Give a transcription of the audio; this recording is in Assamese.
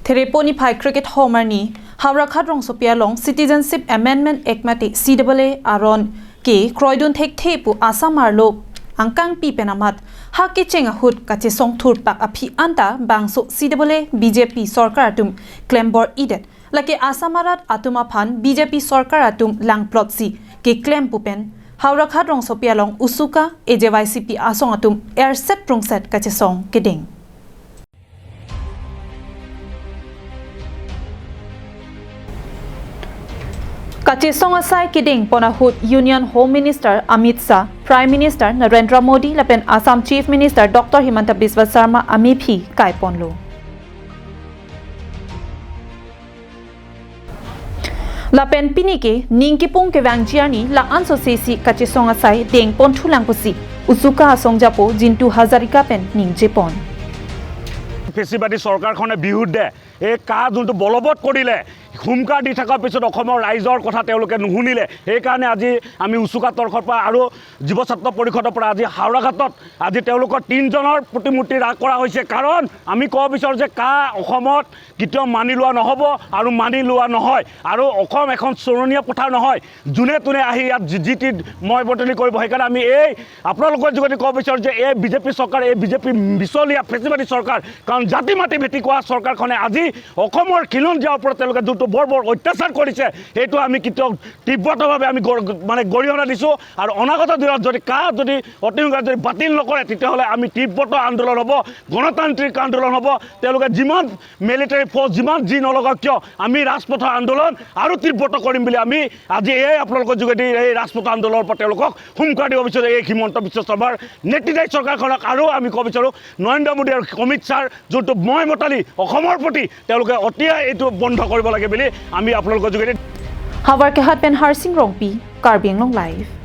Thereponi Pai Cricket Homerni, Havrakat Rong Sopialong, Citizenship Amendment Ekmati, CAA Aron, Ki, Croydon Take Tape, Asamarlo, Angkang Pi Penamat, Haki Chenga Hood, Katisong Turpak, Api Anta, Bangso, CAA, BJP, Sorkaratum, Klembor Idet, Laki Asamarat Atumapan, BJP Sorkaratum, Lang Plotsi, Ki Klem Pupen, Havrakat Rong Sopialong, Usuka, AJYCP Asongatum, Air Set Prongset, Katisong, Keding. Kachisong asai kiding ponahut Union Home Minister Amit Shah, Prime Minister Narendra Modi, lapen Assam Chief Minister Dr. Himanta Biswa Sarma Amiphi kai ponlo. Lapen pinike ningkipung ke wangjiani la anso sesi kachisong asai deng pon thulang pusi usuka asongjapo jintu Hazarika pen ningjepon. ফেচিবাদী চৰকাৰখনে বিৰুদ্ধে এই কাজ যোনটো বলবৎ কৰিলে হুমকাৰ দি থকাৰ পিছত অসমৰ ৰাইজৰ কথা তেওঁলোকে নুশুনিলে সেইকাৰণে আজি আমি উচুকা তৰ্কৰ পৰা আৰু যুৱ ছাত্ৰ পৰিষদৰ পৰা আজি হাওৰাঘাটত আজি তেওঁলোকৰ 3 জনৰ প্ৰতিমূৰ্তি ৰাখ কৰা হৈছে কাৰণ আমি ক'ব বিচাৰোঁ যে কা অসমত কেতিয়াও মানি লোৱা নহ'ব আৰু মানি লোৱা নহয় আৰু অসম এখন চৰণীয়া পথাৰ নহয় যোনে তোনে আহি ইয়াত জিটি মই বটলি কৰিব সেইকাৰণে আমি এই আপোনালোকৰ যোগেদি ক'ব বিচাৰোঁ যে এই বিজেপি চৰকাৰ এই বিজেপি মিছলীয়া ফেচিবাদী চৰকাৰ কাৰণ জাতি মাটি ভেটি কোৱা চৰকাৰখনে আজি অসমৰ খিলঞ্জীয়াৰ ওপৰত তেওঁলোকে যোনটো বৰ অত্যাচাৰ কৰিছে সেইটো আমি কেতিয়াও তীব্ৰতাভাৱে আমি মানে গৰিহণা দিছোঁ আৰু অনাগত দিনত যদি যদি অতি সোনকালে যদি বাতিল নকৰে তেতিয়াহ'লে আমি তীব্ৰত আন্দোলন হ'ব গণতান্ত্ৰিক আন্দোলন হ'ব তেওঁলোকে যিমান মিলিটাৰী ফ'ৰ্চ যিমান যি নলগাওক কিয় আমি ৰাজপথৰ আন্দোলন আৰু তীব্ৰত কৰিম বুলি আমি আজি এই আপোনালোকৰ যোগেদি এই ৰাজপথ আন্দোলনৰ পৰা তেওঁলোকক হুমকাৰ দিব বিচাৰোঁ এই হিমন্ত বিশ্ব শৰ্মাৰ নেতৃত্বাধীন চৰকাৰখনক আৰু আমি ক'ব বিচাৰোঁ নৰেন্দ্ৰ মোদী আৰু অমিত শ্বাহ যোনটো মই মতালি অসমৰ প্ৰতি তেওঁলোকে অতিয়াই এইটো বন্ধ কৰিব লাগে বুলি আমি আপোনালোকৰ যোগেদি Havar ke hat pen Harsing Rongpi, Karbing Long Live.